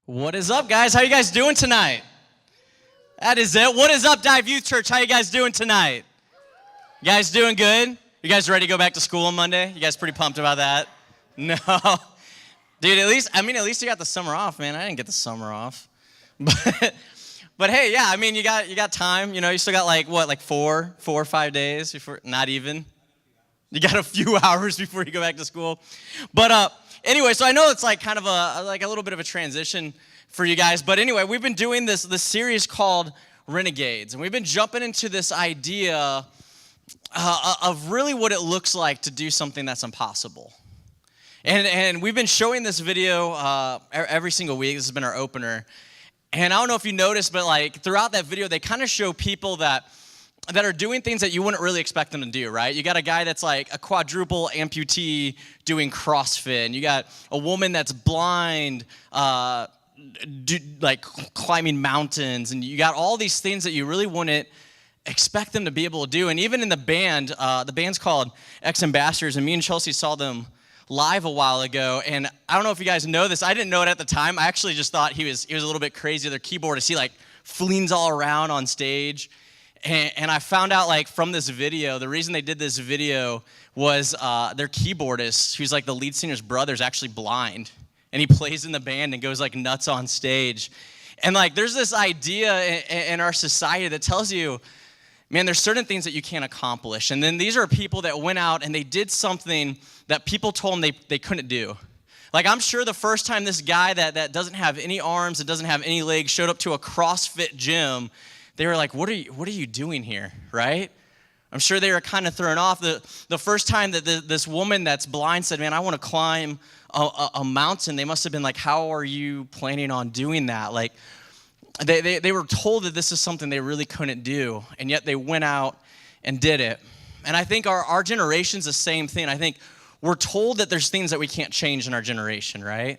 What is up, guys? How you guys doing tonight? That is it. What is up, Dive Youth Church? How you guys doing tonight? You guys doing good? You guys ready to go back to school on Monday? You guys pretty pumped about that? No. Dude, at least you got the summer off, man. I didn't get the summer off. But hey, yeah, I mean, you got time. You know, you still got like 4 or 5 days before, not even. You got a few hours before you go back to school. But anyway, so I know it's like kind of a little bit of a transition for you guys. But anyway, we've been doing this series called Renegades, and we've been jumping into this idea of really what it looks like to do something that's impossible. And we've been showing this video every single week. This has been our opener. And I don't know if you noticed, but like throughout that video, they kind of show people that are doing things that you wouldn't really expect them to do, right? You got a guy that's like a quadruple amputee doing CrossFit, and you got a woman that's blind, like climbing mountains, and you got all these things that you really wouldn't expect them to be able to do. And even in the band's called Ex-Ambassadors, and me and Chelsea saw them live a while ago, and I don't know if you guys know this. I didn't know it at the time. I actually just thought he was a little bit crazy. Their keyboardist, he like flings all around on stage. And I found out, like, from this video, the reason they did this video was their keyboardist, who's like the lead singer's brother, is actually blind. And he plays in the band and goes like nuts on stage. And like, there's this idea in our society that tells you, man, there's certain things that you can't accomplish. And then these are people that went out and they did something that people told them they couldn't do. Like, I'm sure the first time this guy that doesn't have any arms and doesn't have any legs showed up to a CrossFit gym, they were like, what are you doing here, right? I'm sure they were kind of thrown off. The first time that this woman that's blind said, man, I want to climb a mountain, they must have been like, how are you planning on doing that? Like, they were told that this is something they really couldn't do, and yet they went out and did it. And I think our generation's the same thing. I think we're told that there's things that we can't change in our generation, right?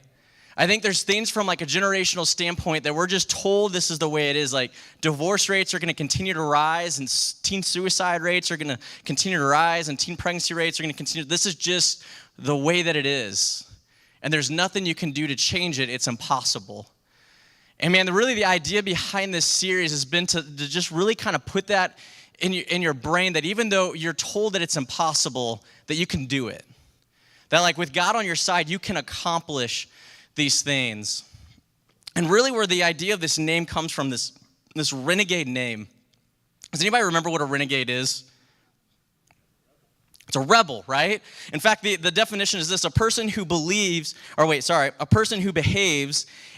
I think there's things from like a generational standpoint that we're just told this is the way it is. Like, divorce rates are going to continue to rise, and teen suicide rates are going to continue to rise, and teen pregnancy rates are going to continue. This is just the way that it is. And there's nothing you can do to change it. It's impossible. And man, really the idea behind this series has been to just really kind of put that in your brain, that even though you're told that it's impossible, that you can do it. That like with God on your side, you can accomplish these things. And really where the idea of this name comes from, this renegade name. Does anybody remember what a renegade is? It's a rebel, right? In fact, the definition is this: a person who behaves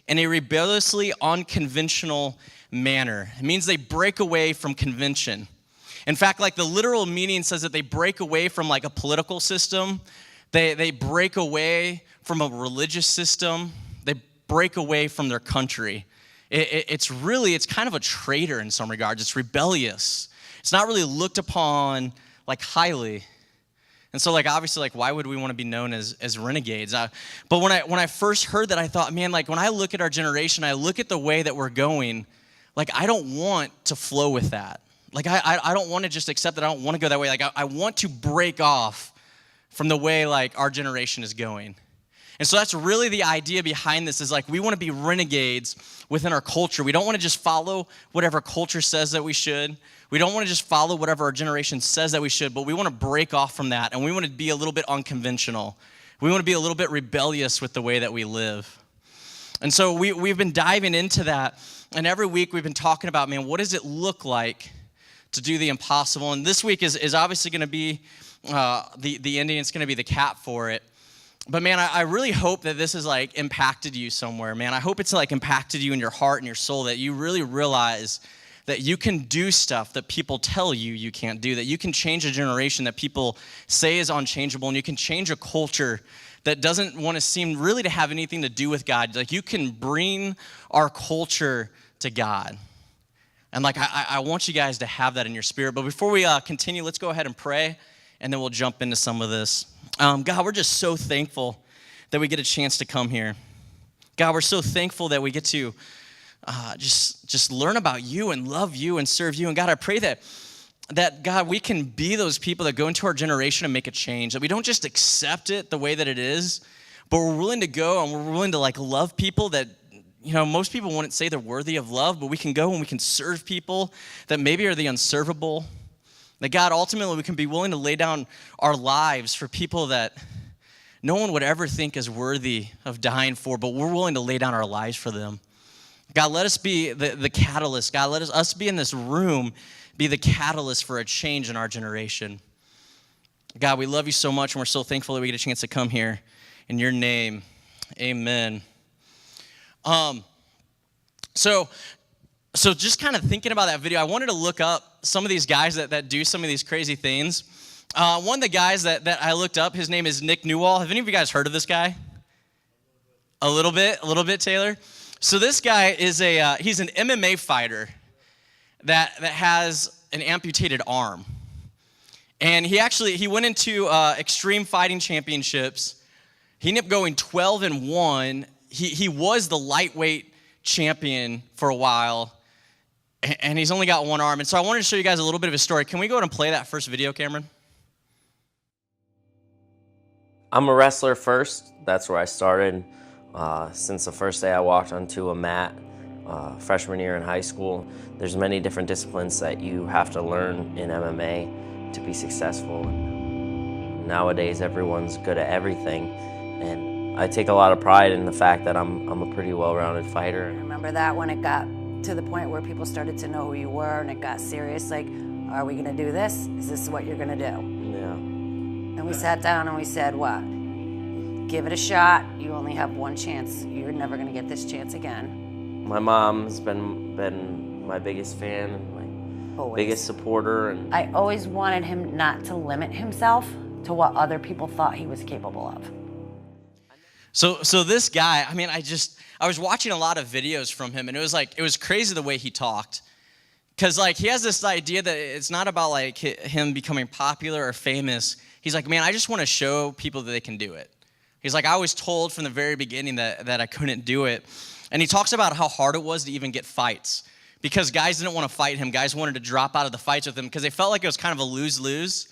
in a rebelliously unconventional manner. It means they break away from convention. In fact, like the literal meaning says that they break away from like a political system. They break away from a religious system. They break away from their country. It's kind of a traitor in some regards. It's rebellious. It's not really looked upon like highly. And so like obviously like why would we want to be known as renegades? But when I first heard that, I thought, man, like when I look at our generation, I look at the way that we're going, like I don't want to flow with that. Like I don't want to just accept that. I don't want to go that way. Like I want to break off from the way like our generation is going. And so that's really the idea behind this, is like we want to be renegades within our culture. We don't want to just follow whatever culture says that we should. We don't want to just follow whatever our generation says that we should, but we want to break off from that, and we want to be a little bit unconventional. We want to be a little bit rebellious with the way that we live. And so we've been diving into that, and every week we've been talking about, man, what does it look like to do the impossible? And this week is obviously going to be the ending. It's going to be the cap for it. But man, I really hope that this has like impacted you somewhere, man. I hope it's like impacted you in your heart and your soul, that you really realize that you can do stuff that people tell you can't do, that you can change a generation that people say is unchangeable, and you can change a culture that doesn't want to seem really to have anything to do with God. Like you can bring our culture to God. And like I want you guys to have that in your spirit. But before we continue, let's go ahead and pray, and then we'll jump into some of this. God, we're just so thankful that we get a chance to come here. God, we're so thankful that we get to just learn about you and love you and serve you. And God, I pray that God, we can be those people that go into our generation and make a change, that we don't just accept it the way that it is, but we're willing to go and we're willing to like love people that most people wouldn't say they're worthy of love, but we can go and we can serve people that maybe are the unservable. That God, ultimately, we can be willing to lay down our lives for people that no one would ever think is worthy of dying for, but we're willing to lay down our lives for them. God, let us be the catalyst. God, let us be in this room, be the catalyst for a change in our generation. God, we love you so much, and we're so thankful that we get a chance to come here. In your name, amen. So just kind of thinking about that video, I wanted to look up some of these guys that do some of these crazy things. One of the guys that I looked up, his name is Nick Newell. Have any of you guys heard of this guy? A little bit, Taylor? So this guy is he's an MMA fighter that has an amputated arm. And he went into Extreme Fighting Championships. He ended up going 12-1. He was the lightweight champion for a while, and he's only got one arm. And so I wanted to show you guys a little bit of his story. Can we go ahead and play that first video, Cameron? I'm a wrestler first. That's where I started. Since the first day I walked onto a mat, freshman year in high school, there's many different disciplines that you have to learn in MMA to be successful. Nowadays, everyone's good at everything, and I take a lot of pride in the fact that I'm a pretty well-rounded fighter. I remember that when it got to the point where people started to know who you were and it got serious, like, are we gonna do this? Is this what you're gonna do? Yeah. And we sat down and we said, what? Give it a shot. You only have one chance. You're never gonna get this chance again. My mom's been my biggest fan and my biggest supporter. And I always wanted him not to limit himself to what other people thought he was capable of. So this guy, I mean, I was watching a lot of videos from him, and it was crazy the way he talked. Because, he has this idea that it's not about, him becoming popular or famous. He's like, man, I just want to show people that they can do it. He's like, I was told from the very beginning that I couldn't do it. And he talks about how hard it was to even get fights. Because guys didn't want to fight him. Guys wanted to drop out of the fights with him because they felt like it was kind of a lose-lose.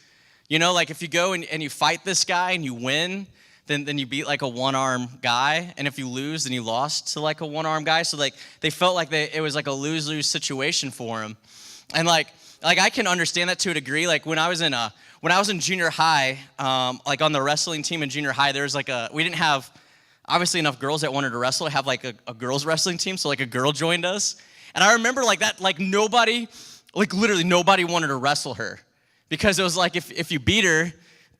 If you go and you fight this guy and you win, then you beat a one-arm guy, and if you lose, then you lost to a one-arm guy. So they felt like it was a lose-lose situation for him, and I can understand that to a degree. When I was in junior high, on the wrestling team in junior high, there was we didn't have obviously enough girls that wanted to wrestle to have a girls wrestling team, so a girl joined us, and I remember nobody, literally nobody wanted to wrestle her because it was if you beat her,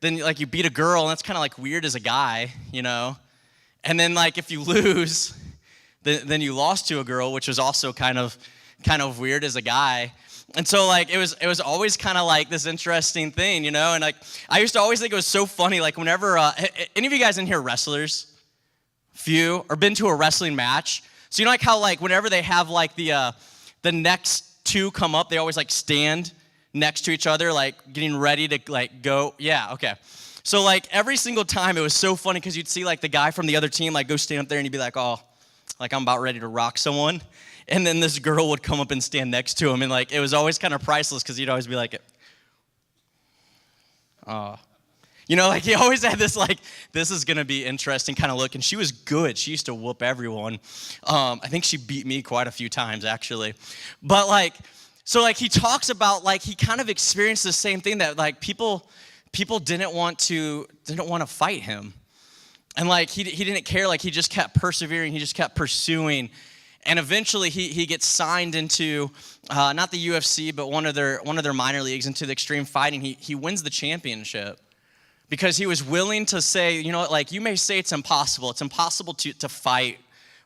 then you beat a girl, and that's kind of weird as a guy, And then if you lose, then you lost to a girl, which was also kind of weird as a guy. And so it was always kind of this interesting thing, And I used to always think it was so funny, whenever any of you guys in here wrestlers, few, or been to a wrestling match. So how whenever they have the next two come up, they always stand next to each other, getting ready to go. Yeah, okay. So every single time it was so funny because you'd see the guy from the other team go stand up there and you'd be oh, I'm about ready to rock someone. And then this girl would come up and stand next to him, and it was always kind of priceless because you'd always be oh. He always had this this is gonna be interesting kind of look, and she was good. She used to whoop everyone. I think she beat me quite a few times actually. But so he talks about he kind of experienced the same thing that people didn't want to fight him, and he didn't care. He just kept persevering. He just kept pursuing, and eventually he gets signed into not the UFC but one of their minor leagues, into the Extreme Fighting. He wins the championship because he was willing to say, you may say it's impossible. It's impossible to fight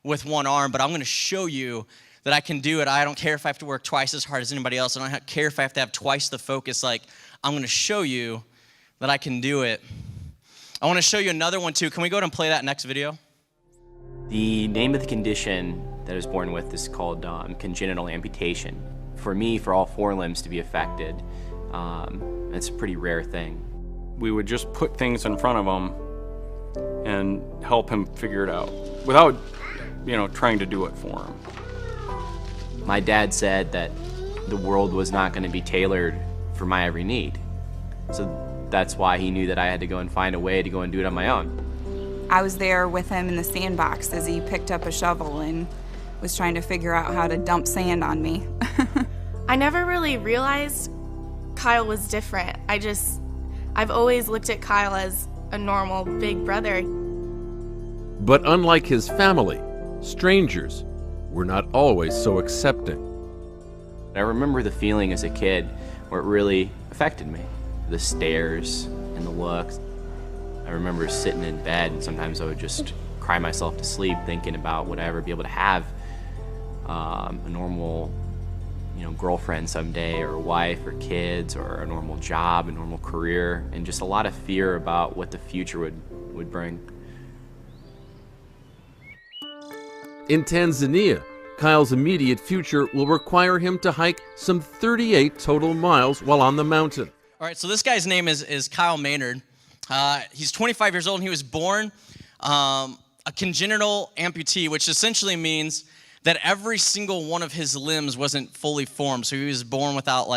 with one arm, but I'm going to show you that I can do it. I don't care if I have to work twice as hard as anybody else. I don't care if I have to have twice the focus. I'm going to show you that I can do it. I want to show you another one too. Can we go ahead and play that next video? The name of the condition that I was born with is called congenital amputation. For me, for all four limbs to be affected, it's a pretty rare thing. We would just put things in front of him and help him figure it out without, trying to do it for him. My dad said that the world was not going to be tailored for my every need. So that's why he knew that I had to go and find a way to go and do it on my own. I was there with him in the sandbox as he picked up a shovel and was trying to figure out how to dump sand on me. I never really realized Kyle was different. I've always looked at Kyle as a normal big brother. But unlike his family, strangers were not always so accepting. I remember the feeling as a kid where it really affected me. The stares and the looks. I remember sitting in bed and sometimes I would just cry myself to sleep thinking about would I ever be able to have a normal girlfriend someday, or a wife, or kids, or a normal job, a normal career, and just a lot of fear about what the future would bring. In Tanzania, Kyle's immediate future will require him to hike some 38 total miles while on the mountain. All right, so this guy's name is Kyle Maynard. He's 25 years old, and he was born a congenital amputee, which essentially means that every single one of his limbs wasn't fully formed. So he was born without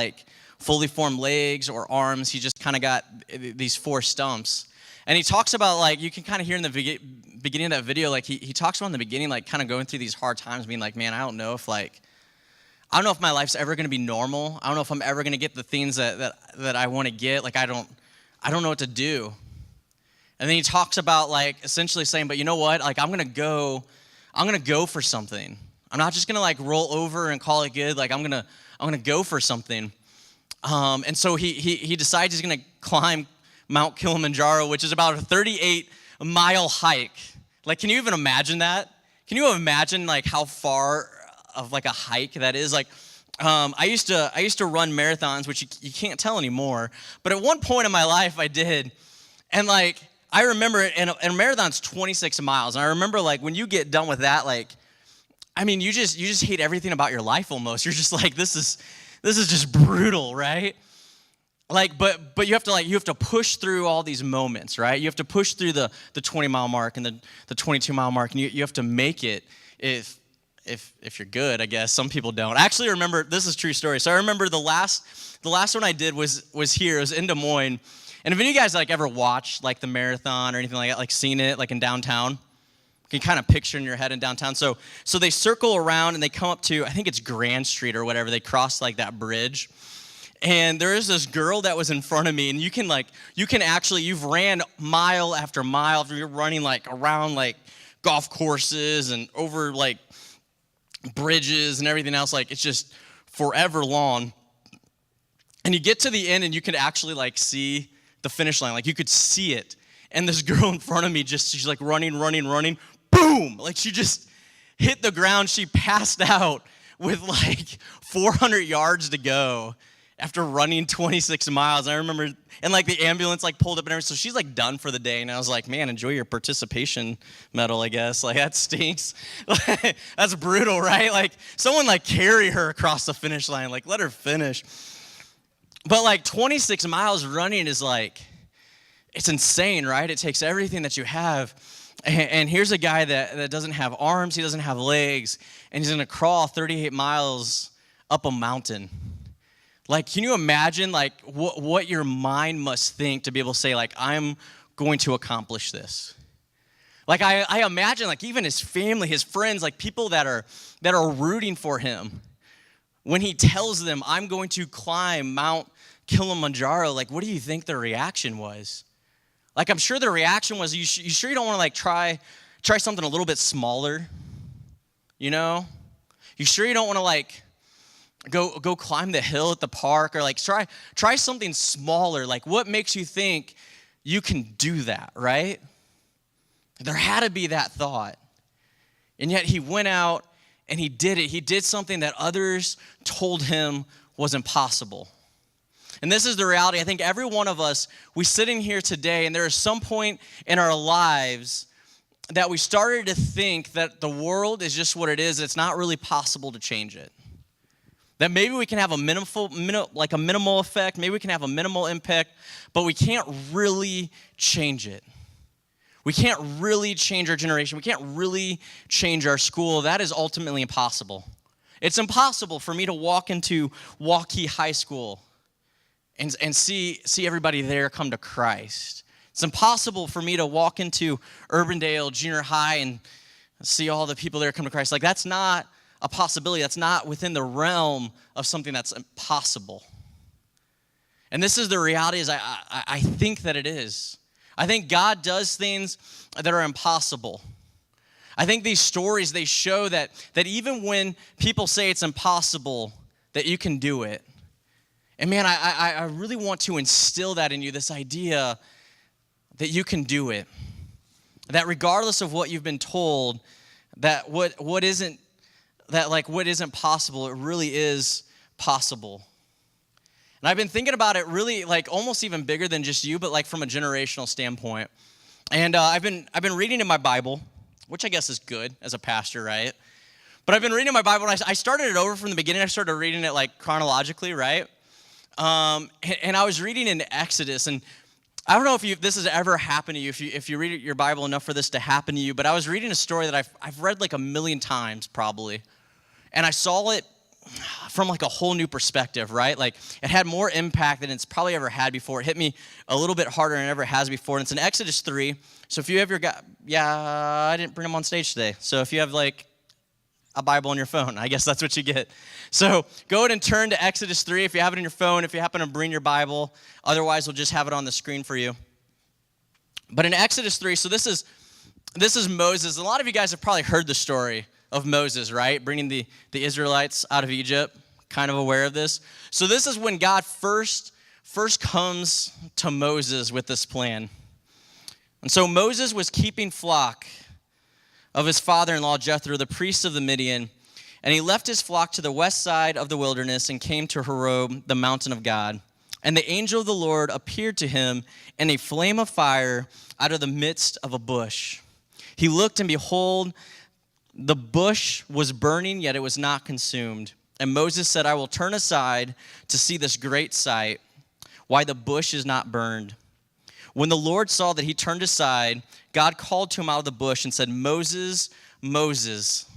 fully formed legs or arms. He just kind of got these 4 stumps. And he talks about, you can kind of hear in the beginning of that video, he talks about in the beginning, kind of going through these hard times, being like, man, I don't know if my life's ever going to be normal. I don't know if I'm ever going to get the things that I want to get. I don't know what to do. And then he talks about essentially saying, but you know what? I'm going to go for something. I'm not just going to roll over and call it good. I'm going to go for something. And so he decides he's going to climb Mount Kilimanjaro, which is about a 38-mile hike. Can you even imagine that? Can you imagine how far of a hike that is? I used to run marathons, which you can't tell anymore. But at one point in my life, I did, and I remember, and a marathon's 26 miles, and I remember when you get done with that, you just hate everything about your life almost. You're just this is just brutal, right? But you have to push through all these moments, right? You have to push through the 20-mile mark and the 22-mile mark, and you have to make it if you're good, I guess. Some people don't. I actually remember, this is a true story. So I remember the last one I did was here. It was in Des Moines. And if any of you guys ever watched the marathon or anything like that, seen it in downtown, you can kind of picture in your head in downtown. So they circle around and they come up to, I think it's Grand Street or whatever. They cross that bridge. And there is this girl that was in front of me, and you can actually, you've ran mile after mile, after you're running around golf courses and over bridges and everything else. It's just forever long. And you get to the end and you can actually see the finish line. You could see it. And this girl in front of me she's running, boom! She just hit the ground. She passed out with 400 yards to go after running 26 miles. I remember, and the ambulance pulled up and everything. So she's done for the day. And I was like, man, enjoy your participation medal, I guess. That stinks. That's brutal, right? Someone carry her across the finish line. Let her finish. But 26 miles running is it's insane, right? It takes everything that you have. And here's a guy that doesn't have arms, he doesn't have legs, and he's gonna crawl 38 miles up a mountain. Can you imagine what your mind must think to be able to say I'm going to accomplish this? I imagine even his family, his friends, people that are rooting for him, when he tells them I'm going to climb Mount Kilimanjaro, what do you think their reaction was? I'm sure the reaction was, you sure you don't want to try something a little bit smaller? You know? You sure you don't want to go climb the hill at the park, or try something smaller? What makes you think you can do that, right? There had to be that thought. And yet he went out and he did it. He did something that others told him was impossible. And this is the reality. I think every one of us, we sit in here today, and there is some point in our lives that we started to think that the world is just what it is. It's not really possible to change it. That maybe we can have a minimal effect, maybe we can have a minimal impact, but we can't really change it. We can't really change our generation. We can't really change our school. That is ultimately impossible. It's impossible for me to walk into Waukee High School and see everybody there come to Christ. It's impossible for me to walk into Urbandale Junior High and see all the people there come to Christ. That's not a possibility. That's not within the realm of something that's impossible. And this is the reality is I think that it is. I think God does things that are impossible. I think these stories, they show that even when people say it's impossible, that you can do it. And man, I really want to instill that in you, this idea that you can do it. That regardless of what you've been told, that what isn't possible, it really is possible. And I've been thinking about it really like almost even bigger than just you, but like from a generational standpoint. And I've been reading in my Bible, which I guess is good as a pastor, right? But I've been reading my Bible, and I started it over from the beginning. I started reading it like chronologically, right? And I was reading in Exodus, and I don't know if this has ever happened to you, if you read your Bible enough for this to happen to you, but I was reading a story that I've read like a million times probably, and I saw it from like a whole new perspective, right? Like it had more impact than it's probably ever had before. It hit me a little bit harder than it ever has before, and it's in Exodus 3. So if you have I didn't bring them on stage today, so if you have like a Bible on your phone, I guess that's what you get. So go ahead and turn to Exodus 3 if you have it on your phone, if you happen to bring your Bible. Otherwise, we'll just have it on the screen for you. But in Exodus 3, so this is Moses. A lot of you guys have probably heard the story of Moses, right? Bringing the Israelites out of Egypt, kind of aware of this. So this is when God first comes to Moses with this plan. And so Moses was keeping flock of his father-in-law Jethro, the priest of the Midian, and he left his flock to the west side of the wilderness and came to Horeb, the mountain of God. And the angel of the Lord appeared to him in a flame of fire out of the midst of a bush. He looked, and behold, the bush was burning, yet it was not consumed. And Moses said, I will turn aside to see this great sight, why the bush is not burned. When the Lord saw that he turned aside, God called to him out of the bush and said, Moses, Moses.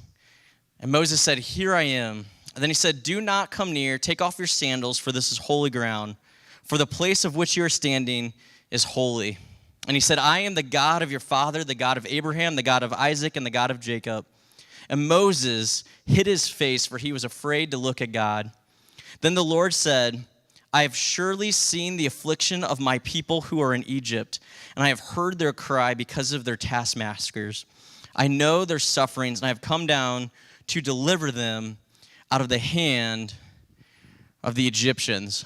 And Moses said, here I am. And then he said, do not come near. Take off your sandals, for this is holy ground. For the place of which you are standing is holy. And he said, I am the God of your father, the God of Abraham, the God of Isaac, and the God of Jacob. And Moses hid his face, for he was afraid to look at God. Then the Lord said, I have surely seen the affliction of my people who are in Egypt, and I have heard their cry because of their taskmasters. I know their sufferings, and I have come down to deliver them out of the hand of the Egyptians.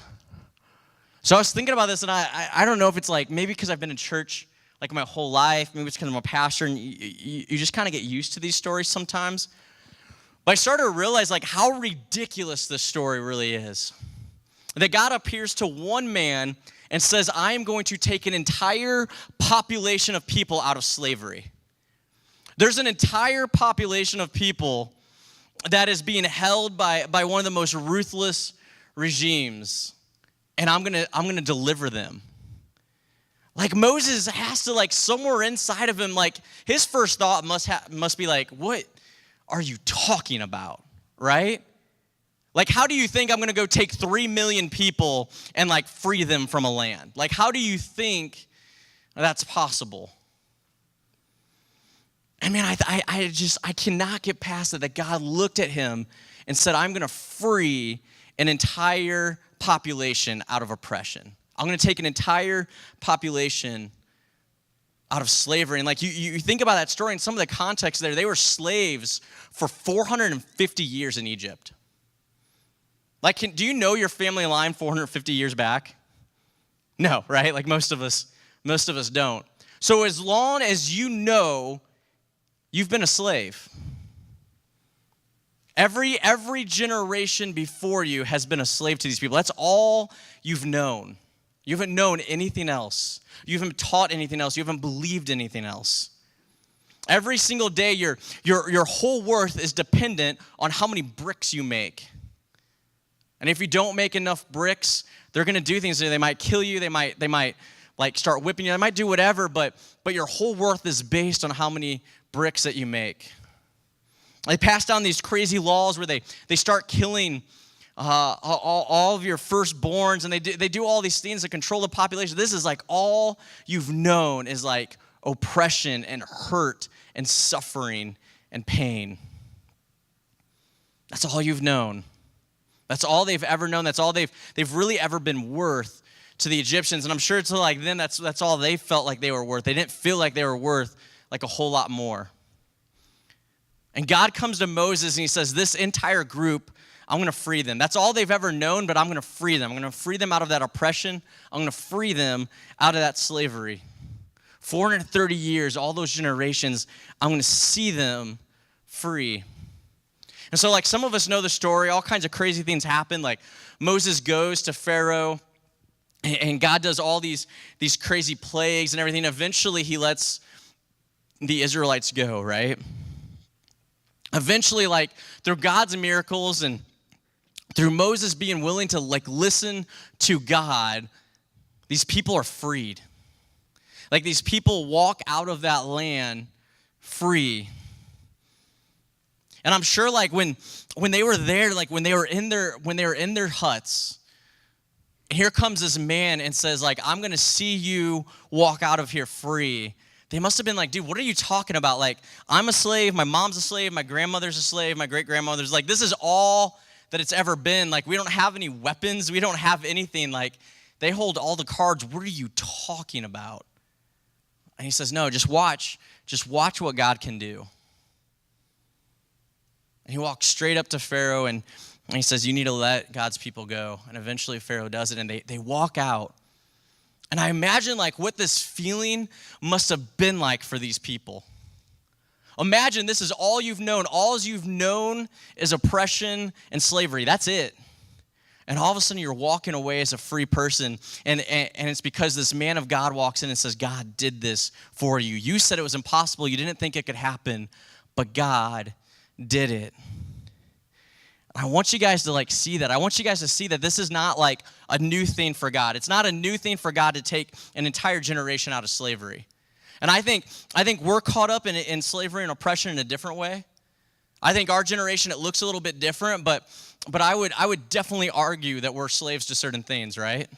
So I was thinking about this, and I don't know if it's like, maybe because I've been in church like my whole life, maybe it's because I'm a pastor, and you just kind of get used to these stories sometimes. But I started to realize like how ridiculous this story really is. That God appears to one man and says, I am going to take an entire population of people out of slavery. There's an entire population of people that is being held by one of the most ruthless regimes, and I'm gonna deliver them. Like Moses has to, like, somewhere inside of him, like his first thought must be like, what are you talking about, right? Like, how do you think I'm going to go take 3 million people and, like, free them from a land? Like, how do you think that's possible? And, man, I cannot get past it that God looked at him and said, I'm going to free an entire population out of oppression. I'm going to take an entire population out of slavery. And, like, you think about that story and some of the context there, they were slaves for 450 years in Egypt. Like, do you know your family line 450 years back? No, right? Like most of us don't. So as long as you know, you've been a slave. Every generation before you has been a slave to these people. That's all you've known. You haven't known anything else. You haven't taught anything else. You haven't believed anything else. Every single day, your whole worth is dependent on how many bricks you make. And if you don't make enough bricks, they're going to do things. They might kill you. They might like start whipping you. They might do whatever, but your whole worth is based on how many bricks that you make. They pass down these crazy laws where they start killing all of your firstborns, and they do all these things to control the population. This is like all you've known is like oppression and hurt and suffering and pain. That's all you've known. That's all they've ever known. That's all they've really ever been worth to the Egyptians. And I'm sure to like them, that's all they felt like they were worth. They didn't feel like they were worth like a whole lot more. And God comes to Moses and he says, this entire group, I'm going to free them. That's all they've ever known, but I'm going to free them. I'm going to free them out of that oppression. I'm going to free them out of that slavery. 430 years, all those generations, I'm going to see them free. And so like some of us know the story, all kinds of crazy things happen. Like Moses goes to Pharaoh and God does all these crazy plagues and everything. Eventually he lets the Israelites go, right? Eventually, like through God's miracles and through Moses being willing to like listen to God, these people are freed. Like these people walk out of that land free. And I'm sure like when they were there, like when they were in their huts, here comes this man and says like, I'm going to see you walk out of here free. They must have been like, dude, what are you talking about? Like, I'm a slave, my mom's a slave, my grandmother's a slave, my great-grandmother's like, this is all that it's ever been. Like, we don't have any weapons, we don't have anything. Like, they hold all the cards. What are you talking about? And he says, no, just watch what God can do. And he walks straight up to Pharaoh and he says, you need to let God's people go. And eventually Pharaoh does it and they walk out. And I imagine like what this feeling must have been like for these people. Imagine this is all you've known. All you've known is oppression and slavery. That's it. And all of a sudden you're walking away as a free person. And it's because this man of God walks in and says, God did this for you. You said it was impossible. You didn't think it could happen, but God did it. I want you guys to like see that. I want you guys to see that this is not like a new thing for God. It's not a new thing for God to take an entire generation out of slavery. And I think we're caught up in slavery and oppression in a different way. I think our generation, it looks a little bit different, but I would definitely argue that we're slaves to certain things, right?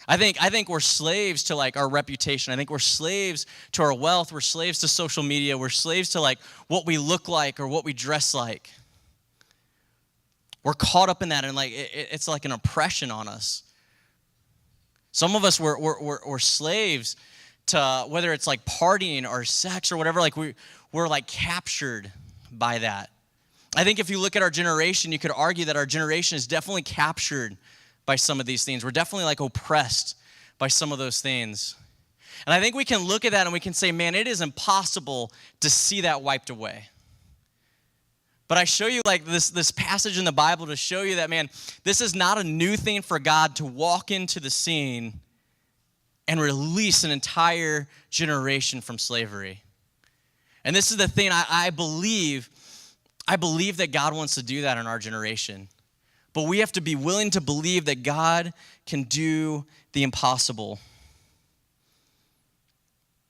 I think we're slaves to like our reputation. I think we're slaves to our wealth. We're slaves to social media. We're slaves to like what we look like or what we dress like. We're caught up in that, and like it's like an oppression on us. Some of us we're slaves to whether it's like partying or sex or whatever. Like we're like captured by that. I think if you look at our generation, you could argue that our generation is definitely captured by some of these things. We're definitely like oppressed by some of those things. And I think we can look at that and we can say, man, it is impossible to see that wiped away. But I show you like this passage in the Bible to show you that, man, this is not a new thing for God to walk into the scene and release an entire generation from slavery. And this is the thing, I believe that God wants to do that in our generation. But we have to be willing to believe that God can do the impossible.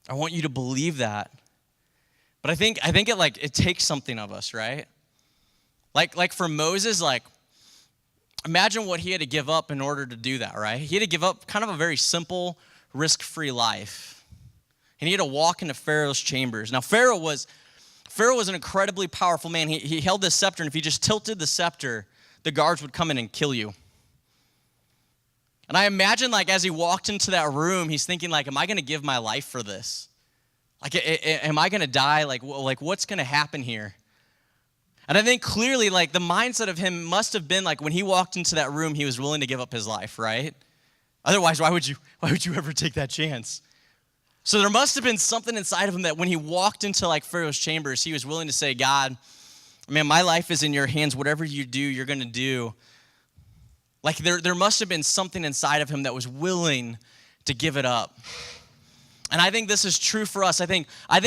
I want you to believe that. But I think it takes something of us, right? Like for Moses, like imagine what he had to give up in order to do that, right? He had to give up kind of a very simple, risk-free life. And he had to walk into Pharaoh's chambers. Now Pharaoh was an incredibly powerful man. He held this scepter, and if he just tilted the scepter, the guards would come in and kill you. And I imagine like as he walked into that room, he's thinking like, am I going to give my life for this? Like, am I going to die? Like what's going to happen here? And I think clearly, like, the mindset of him must have been, like, when he walked into that room, he was willing to give up his life, right? Otherwise, why would you ever take that chance? So there must have been something inside of him that when he walked into, like, Pharaoh's chambers, he was willing to say, God, man, my life is in your hands. Whatever you do, you're going to do. Like, there must have been something inside of him that was willing to give it up. And I think this is true for us. I think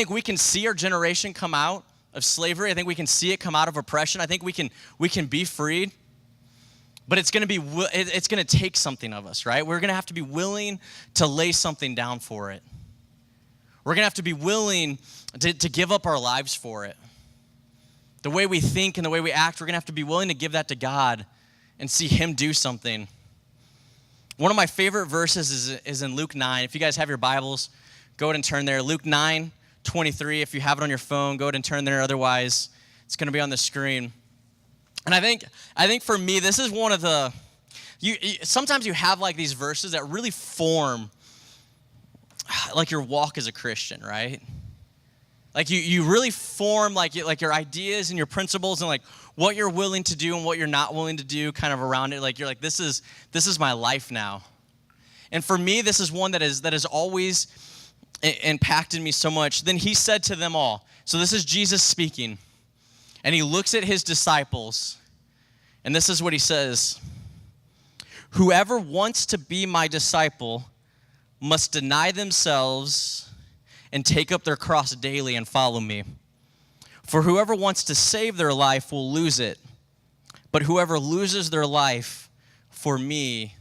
we can see our generation come out of slavery. I think we can see it come out of oppression. I think we can be freed. But it's going to take something of us, right? We're going to have to be willing to lay something down for it. We're going to have to be willing to give up our lives for it. The way we think and the way we act, we're going to have to be willing to give that to God and see him do something. One of my favorite verses is in Luke 9. If you guys have your Bibles, go ahead and turn there. Luke 9:23. If you have it on your phone, go ahead and turn there. Otherwise, it's going to be on the screen. And I think for me, this is one of the, sometimes you have like these verses that really form like your walk as a Christian, right? Like you really form like your ideas and your principles and like what you're willing to do and what you're not willing to do kind of around it. Like you're like, this is my life now. And for me, this is one that has always impacted me so much. Then he said to them all, so this is Jesus speaking, and he looks at his disciples, and this is what he says: whoever wants to be my disciple must deny themselves and take up their cross daily and follow me. For whoever wants to save their life will lose it, but whoever loses their life for me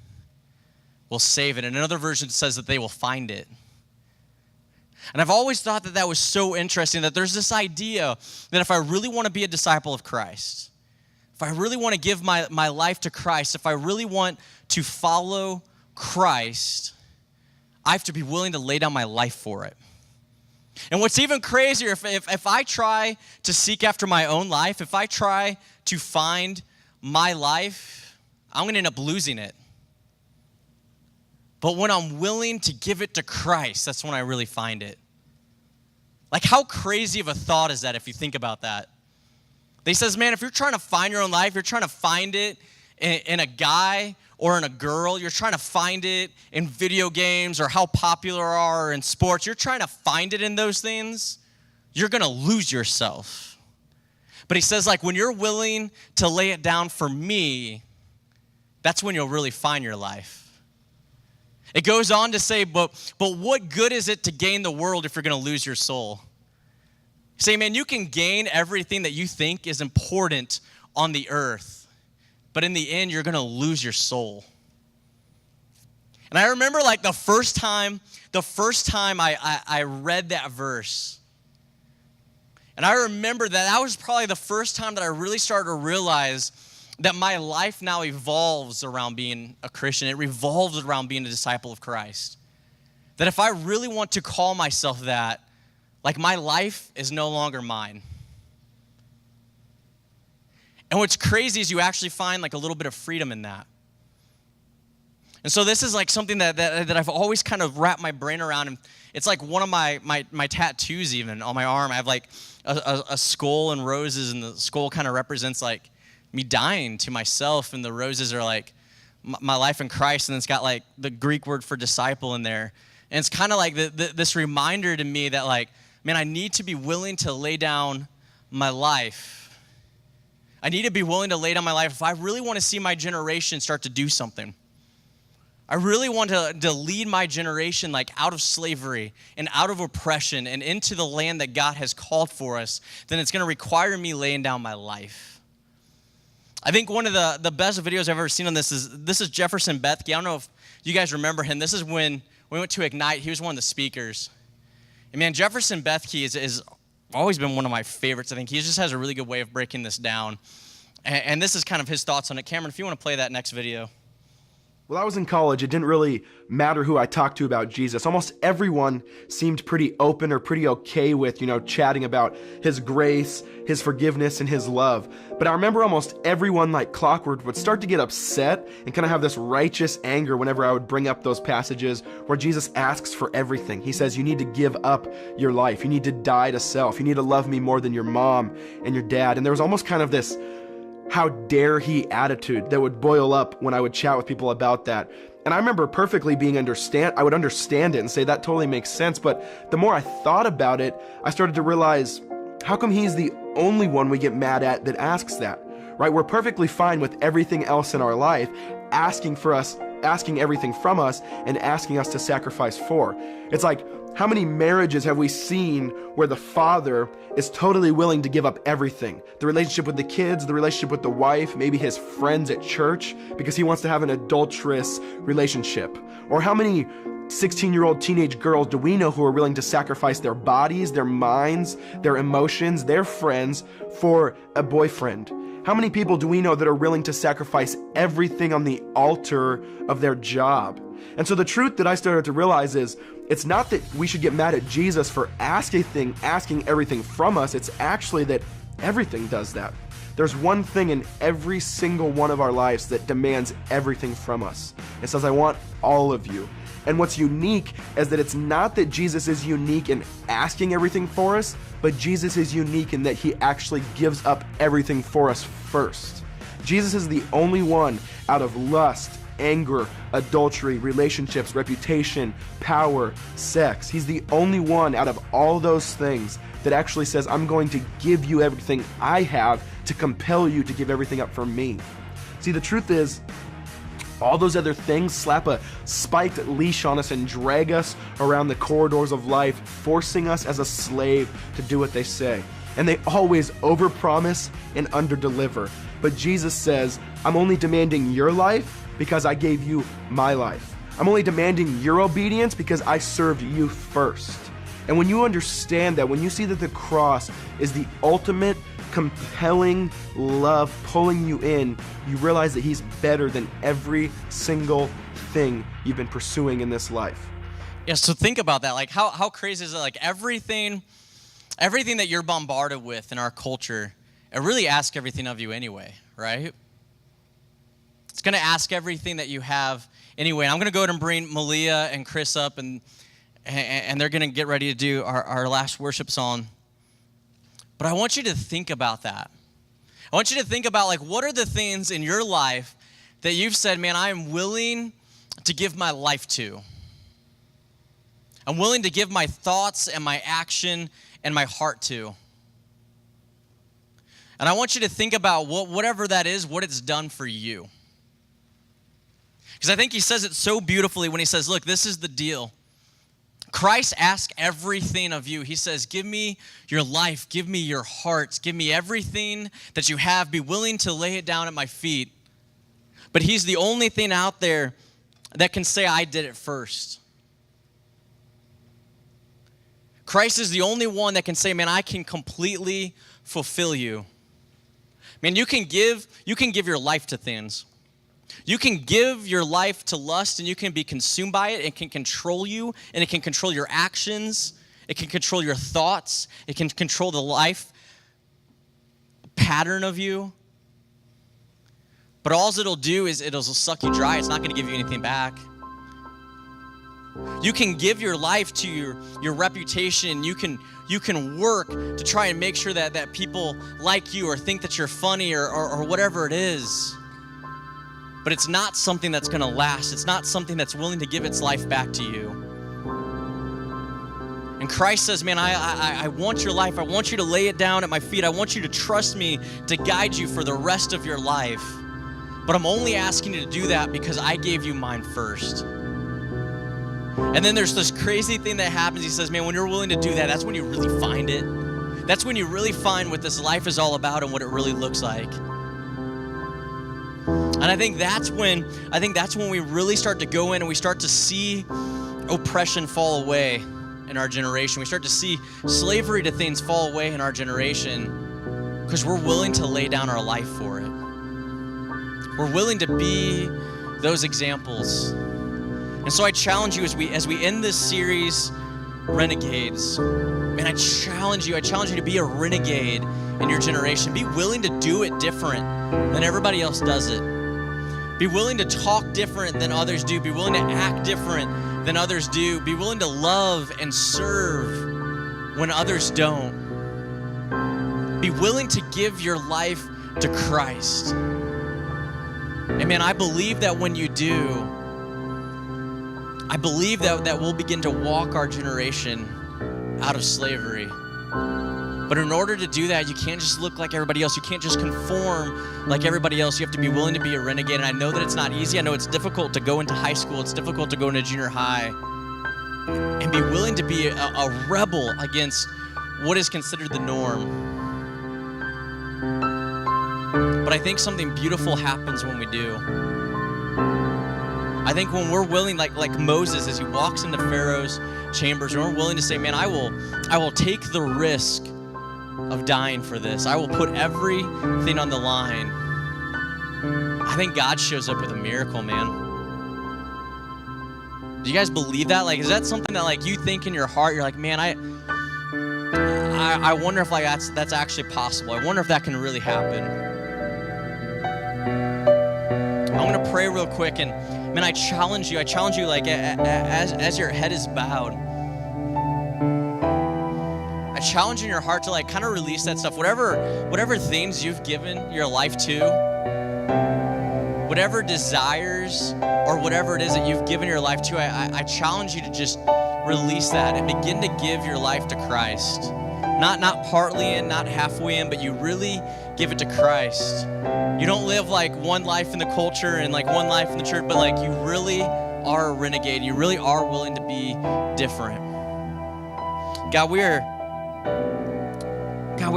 will save it. And another version says that they will find it. And I've always thought that was so interesting, that there's this idea that if I really want to be a disciple of Christ, if I really want to give my life to Christ, if I really want to follow Christ, I have to be willing to lay down my life for it. And what's even crazier, if I try to seek after my own life, if I try to find my life, I'm going to end up losing it. But when I'm willing to give it to Christ, that's when I really find it. Like, how crazy of a thought is that if you think about that? He says, man, if you're trying to find your own life, you're trying to find it in a guy or in a girl, you're trying to find it in video games or how popular are in sports, you're trying to find it in those things, you're going to lose yourself. But he says, like, when you're willing to lay it down for me, that's when you'll really find your life. It goes on to say, but what good is it to gain the world if you're going to lose your soul? Say, man, you can gain everything that you think is important on the earth, but in the end, you're going to lose your soul. And I remember like the first time I read that verse, and I remember that was probably the first time that I really started to realize that my life now evolves around being a Christian. It revolves around being a disciple of Christ. That if I really want to call myself that, like, my life is no longer mine. And what's crazy is you actually find like a little bit of freedom in that. And so this is like something that I've always kind of wrapped my brain around. And it's like one of my tattoos even on my arm. I have like a skull and roses, and the skull kind of represents like me dying to myself, and the roses are like my life in Christ, and it's got like the Greek word for disciple in there. And it's kind of like this reminder to me that like, man, I need to be willing to lay down my life. I need to be willing to lay down my life if I really want to see my generation start to do something. I really want to lead my generation like out of slavery and out of oppression and into the land that God has called for us. Then it's going to require me laying down my life. I think one of the best videos I've ever seen on this is Jefferson Bethke. I don't know if you guys remember him. This is when we went to Ignite. He was one of the speakers. And man, Jefferson Bethke is always been one of my favorites. I think he just has a really good way of breaking this down. And this is kind of his thoughts on it. Cameron, if you want to play that next video. While I was in college, it didn't really matter who I talked to about Jesus. Almost everyone seemed pretty open or pretty okay with, chatting about his grace, his forgiveness, and his love. But I remember almost everyone, like clockwork, would start to get upset and kind of have this righteous anger whenever I would bring up those passages where Jesus asks for everything. He says, you need to give up your life. You need to die to self. You need to love me more than your mom and your dad. And there was almost kind of this how dare he attitude that would boil up when I would chat with people about that. And I remember perfectly I would understand it and say that totally makes sense. But the more I thought about it, I started to realize, how come he's the only one we get mad at that asks that, right? We're perfectly fine with everything else in our life, asking everything from us and asking us to sacrifice for. It's like, how many marriages have we seen where the father is totally willing to give up everything? The relationship with the kids, the relationship with the wife, maybe his friends at church, because he wants to have an adulterous relationship. Or how many 16-year-old teenage girls do we know who are willing to sacrifice their bodies, their minds, their emotions, their friends for a boyfriend? How many people do we know that are willing to sacrifice everything on the altar of their job? And so the truth that I started to realize is, it's not that we should get mad at Jesus for asking everything from us. It's actually that everything does that. there's one thing in every single one of our lives that demands everything from us. It says, I want all of you. And what's unique is that it's not that Jesus is unique in asking everything for us, but Jesus is unique in that he actually gives up everything for us first. Jesus is the only one out of lust, anger, adultery, relationships, reputation, power, sex. He's the only one out of all those things that actually says, I'm going to give you everything I have to compel you to give everything up for me. See, the truth is, all those other things slap a spiked leash on us and drag us around the corridors of life, forcing us as a slave to do what they say. And they always overpromise and underdeliver. But Jesus says, I'm only demanding your life because I gave you my life. I'm only demanding your obedience because I served you first. And when you understand that, when you see that the cross is the ultimate compelling love pulling you in, you realize that he's better than every single thing you've been pursuing in this life. Yeah, so think about that. Like, how crazy is it? Like, everything that you're bombarded with in our culture, it really asks everything of you anyway, right? It's going to ask everything that you have anyway. And I'm going to go ahead and bring Malia and Chris up, and they're going to get ready to do our last worship song. But I want you to think about that. I want you to think about, like, what are the things in your life that you've said, man, I am willing to give my life to. I'm willing to give my thoughts and my action and my heart to. And I want you to think about whatever that is, what it's done for you. Because I think he says it so beautifully when he says, look, this is the deal. Christ asks everything of you. He says, give me your life, give me your hearts, give me everything that you have. Be willing to lay it down at my feet. But he's the only thing out there that can say, I did it first. Christ is the only one that can say, man, I can completely fulfill you. Man, you can give your life to things. You can give your life to lust, and you can be consumed by it. It can control you, and it can control your actions. It can control your thoughts. It can control the life pattern of you. But all it'll do is it'll suck you dry. It's not going to give you anything back. You can give your life to your reputation. You can work to try and make sure that people like you or think that you're funny or whatever it is. But it's not something that's going to last. It's not something that's willing to give its life back to you. And Christ says, man, I want your life. I want you to lay it down at my feet. I want you to trust me to guide you for the rest of your life. But I'm only asking you to do that because I gave you mine first. And then there's this crazy thing that happens. He says, man, when you're willing to do that, that's when you really find it. That's when you really find what this life is all about and what it really looks like. And I think that's when we really start to go in and we start to see oppression fall away in our generation. We start to see slavery to things fall away in our generation because we're willing to lay down our life for it. We're willing to be those examples. And so I challenge you as we end this series, Renegades, man, I challenge you to be a renegade in your generation. Be willing to do it different than everybody else does it. Be willing to talk different than others do. Be willing to act different than others do. Be willing to love and serve when others don't. Be willing to give your life to Christ. And man, I believe that when you do, I believe that we'll begin to walk our generation out of slavery. But in order to do that, you can't just look like everybody else. You can't just conform like everybody else. You have to be willing to be a renegade. And I know that it's not easy. I know it's difficult to go into high school. It's difficult to go into junior high. And be willing to be a rebel against what is considered the norm. But I think something beautiful happens when we do. I think when we're willing, like Moses, as he walks into Pharaoh's chambers, and we're willing to say, man, I will take the risk of dying for this. I will put everything on the line. I think God shows up with a miracle, man. Do you guys believe that? Like, is that something that like you think in your heart? You're like, man, I wonder if like that's actually possible. I wonder if that can really happen. I'm gonna pray real quick, and man, I challenge you like as your head is bowed, I challenge in your heart to like kind of release that stuff, whatever things you've given your life to, whatever desires or whatever it is that you've given your life to, I challenge you to just release that and begin to give your life to Christ. Not partly in, not halfway in, but you really give it to Christ. You don't live like one life in the culture and like one life in the church, but like you really are a renegade. You really are willing to be different. God, we are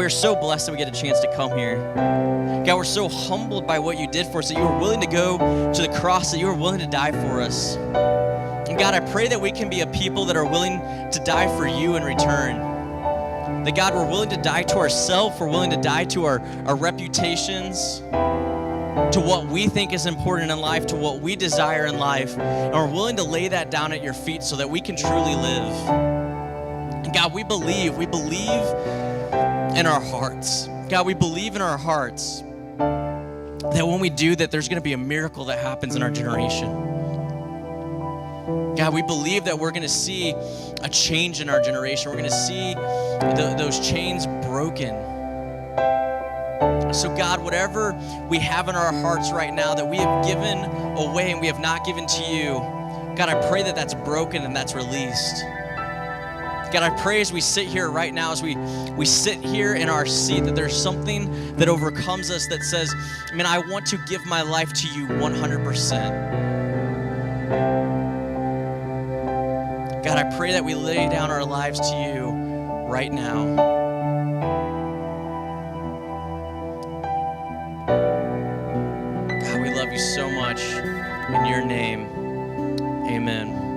so blessed that we get a chance to come here. God, we're so humbled by what you did for us, that you were willing to go to the cross, that you were willing to die for us. And God, I pray that we can be a people that are willing to die for you in return. That God, we're willing to die to ourselves, we're willing to die to our reputations, to what we think is important in life, to what we desire in life, and we're willing to lay that down at your feet so that we can truly live. And God, we believe in our hearts. God, we believe in our hearts that when we do that, there's gonna be a miracle that happens in our generation. God, we believe that we're going to see a change in our generation. We're going to see those chains broken. So God, whatever we have in our hearts right now that we have given away and we have not given to you, God, I pray that that's broken and that's released. God, I pray as we sit here right now, as we sit here in our seat, that there's something that overcomes us that says, man, I want to give my life to you 100%. God, I pray that we lay down our lives to you right now. God, we love you so much. In your name, amen.